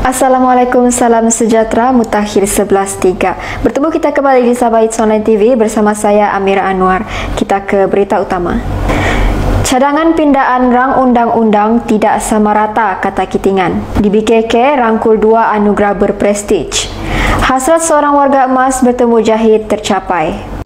Assalamualaikum, salam sejahtera, Mutakhir 11.3. Bertemu kita kembali di Sabah Hits Online TV bersama saya Amira Anwar. Kita ke berita utama. Cadangan pindaan rang undang-undang tidak sama rata, kata Kitingan. Di BKK rangkul 2 anugerah berprestij. Hasrat seorang warga emas bertemu Jahit tercapai.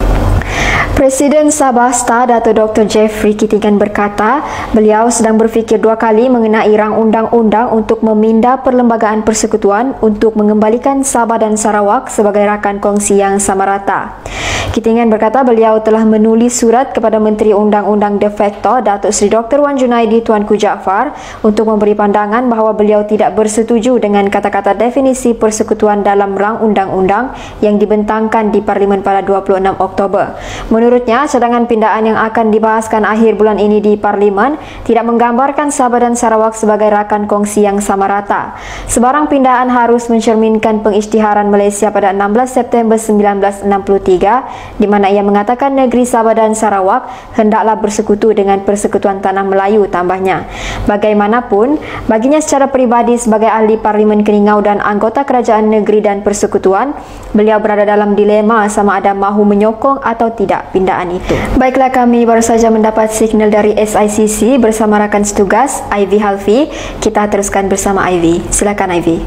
Presiden Sabah Star Dato' Dr. Jeffrey Kitingan berkata, beliau sedang berfikir 2 kali mengenai rang undang-undang untuk memindah Perlembagaan Persekutuan untuk mengembalikan Sabah dan Sarawak sebagai rakan kongsi yang sama rata. Kitingan berkata beliau telah menulis surat kepada Menteri Undang-Undang de facto Datuk Seri Dr. Wan Junaidi Tuanku Jaafar untuk memberi pandangan bahawa beliau tidak bersetuju dengan kata-kata definisi persekutuan dalam rang undang-undang yang dibentangkan di Parlimen pada 26 Oktober. Menurutnya, cadangan pindaan yang akan dibahaskan akhir bulan ini di Parlimen tidak menggambarkan Sabah dan Sarawak sebagai rakan kongsi yang sama rata. Sebarang pindaan harus mencerminkan pengisytiharan Malaysia pada 16 September 1963 di mana ia mengatakan negeri Sabah dan Sarawak hendaklah bersekutu dengan Persekutuan Tanah Melayu, tambahnya. Bagaimanapun, baginya secara peribadi sebagai ahli Parlimen Keningau dan anggota Kerajaan Negeri dan Persekutuan, beliau berada dalam dilema sama ada mahu menyokong atau tidak pindaan itu. Baiklah, kami baru saja mendapat signal dari SICC bersama rakan setugas Ivy Halfi. Kita teruskan bersama Ivy. Silakan Ivy.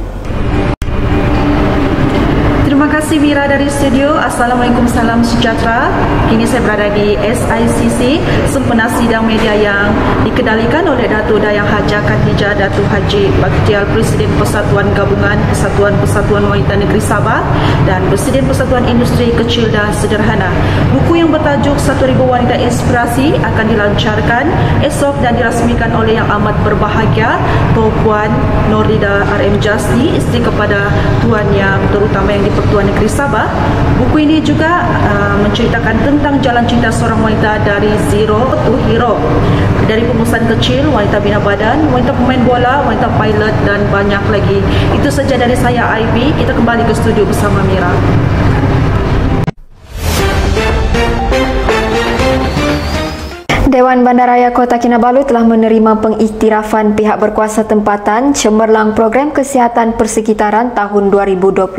Terima kasih Mira dari studio. Assalamualaikum, salam sejahtera. Kini saya berada di SICC, sempena sidang media yang dikendalikan oleh Datuk Dayang Haja Khatijah Datuk Haji Bakhtiar, Presiden Persatuan Gabungan Persatuan Wanita Negeri Sabah dan Presiden Persatuan Industri Kecil dan Sederhana. Buku yang bertajuk 1000 Wanita Inspirasi akan dilancarkan esok dan dirasmikan oleh Yang Amat Berbahagia Puan Nordida RM Jasni, isteri kepada Tuan Yang Terutama yang Pertuan Negeri Sabah. Buku ini juga menceritakan tentang jalan cinta seorang wanita dari zero to hero, dari pengurusan kecil, wanita bina badan, wanita pemain bola, wanita pilot dan banyak lagi. Itu saja dari saya Ivy. Kita kembali ke studio bersama Mira. Dewan Bandaraya Kota Kinabalu telah menerima pengiktirafan pihak berkuasa tempatan cemerlang program kesihatan persekitaran tahun 2021.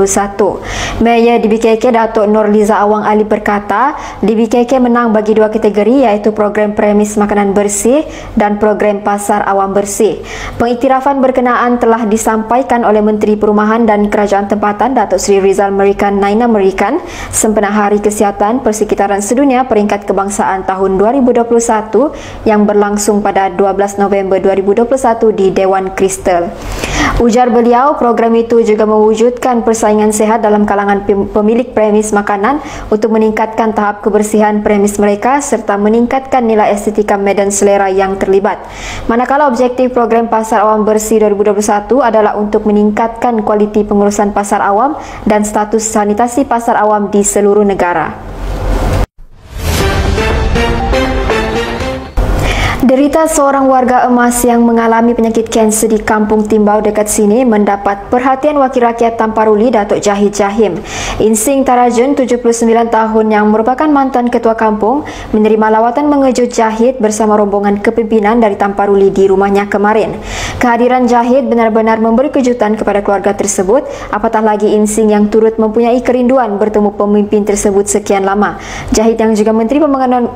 Mayor di BKK Datuk Nurliza Awang Ali berkata, di BKK menang bagi 2 kategori iaitu program premis makanan bersih dan program pasar awam bersih. Pengiktirafan berkenaan telah disampaikan oleh Menteri Perumahan dan Kerajaan Tempatan Datuk Seri Rizal Merican Naina Merican sempena Hari Kesihatan Persekitaran Sedunia Peringkat Kebangsaan tahun 2021 yang berlangsung pada 12 November 2021 di Dewan Kristal. Ujar beliau, program itu juga mewujudkan persaingan sehat dalam kalangan pemilik premis makanan untuk meningkatkan tahap kebersihan premis mereka serta meningkatkan nilai estetika medan selera yang terlibat. Manakala objektif program Pasar Awam Bersih 2021 adalah untuk meningkatkan kualiti pengurusan pasar awam dan status sanitasi pasar awam di seluruh negara. Derita seorang warga emas yang mengalami penyakit kanser di Kampung Timbau dekat sini mendapat perhatian Wakil Rakyat Tamparuli Datuk Jahid Jahim. Insing Tarajun, 79 tahun yang merupakan mantan ketua kampung, menerima lawatan mengejut Jahid bersama rombongan kepimpinan dari Tamparuli di rumahnya kemarin. Kehadiran Jahid benar-benar memberi kejutan kepada keluarga tersebut, apatah lagi Insing yang turut mempunyai kerinduan bertemu pemimpin tersebut sekian lama. Jahid yang juga Menteri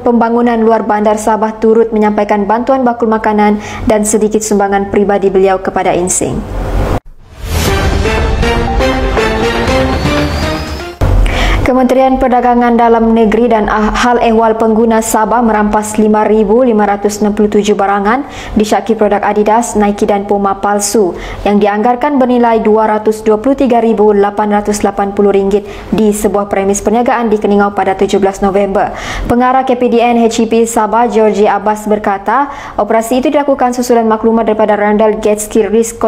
Pembangunan Luar Bandar Sabah turut menyampaikan bantuan bakul makanan dan sedikit sumbangan pribadi beliau kepada Insing. Kementerian Perdagangan Dalam Negeri dan Hal Ehwal Pengguna Sabah merampas 5,567 barangan disyaki produk Adidas, Nike dan Puma palsu yang dianggarkan bernilai RM223,880 di sebuah premis perniagaan di Keningau pada 17 November. Pengarah KPDN HEP Sabah, Georgie Abbas berkata, operasi itu dilakukan susulan maklumat daripada Randall Gateskill Risk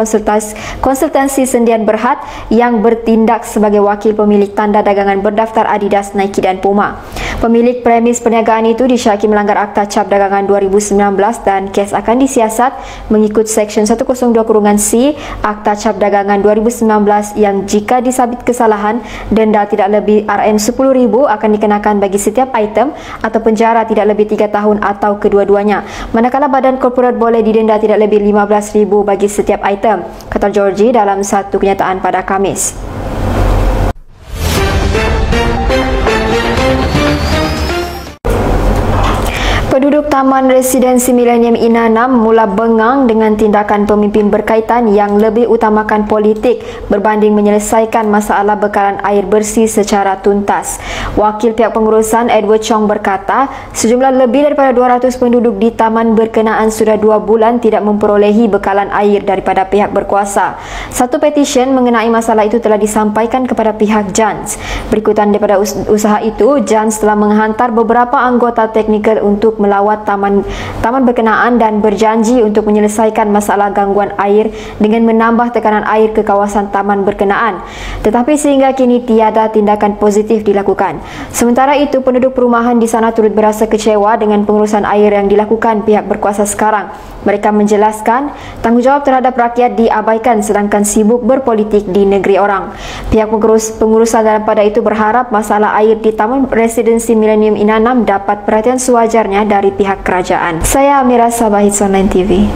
Konsultansi Sendian Berhad yang bertindak sebagai wakil pemilik tanda dagangan berdaftar Adidas, Nike dan Puma. Pemilik premis perniagaan itu disyaki melanggar Akta Cap Dagangan 2019 dan kes akan disiasat mengikut Seksyen 102(c) Akta Cap Dagangan 2019 yang jika disabit kesalahan, denda tidak lebih RM10,000 akan dikenakan bagi setiap item atau penjara tidak lebih 3 tahun atau kedua-duanya. Manakala badan korporat boleh didenda tidak lebih RM15,000 bagi setiap item, kata Georgie dalam satu kenyataan pada Khamis. Penduduk Taman Residensi Milenium Ina6 mula bengang dengan tindakan pemimpin berkaitan yang lebih utamakan politik berbanding menyelesaikan masalah bekalan air bersih secara tuntas. Wakil pihak pengurusan Edward Chong berkata, sejumlah lebih daripada 200 penduduk di taman berkenaan sudah 2 bulan tidak memperolehi bekalan air daripada pihak berkuasa. Satu petisyen mengenai masalah itu telah disampaikan kepada pihak JANS. Berikutan daripada usaha itu, JANS telah menghantar beberapa anggota teknikal untuk melawat taman berkenaan dan berjanji untuk menyelesaikan masalah gangguan air dengan menambah tekanan air ke kawasan taman berkenaan. Tetapi sehingga kini tiada tindakan positif dilakukan. Sementara itu, penduduk perumahan di sana turut berasa kecewa dengan pengurusan air yang dilakukan pihak berkuasa sekarang. Mereka menjelaskan tanggungjawab terhadap rakyat diabaikan sedangkan sibuk berpolitik di negeri orang. Pihak pengurusan dalam pada itu berharap masalah air di Taman Residensi Milenium Ina6 dapat perhatian sewajarnya dari pihak kerajaan. Saya Amira, Sabah Hits Online TV.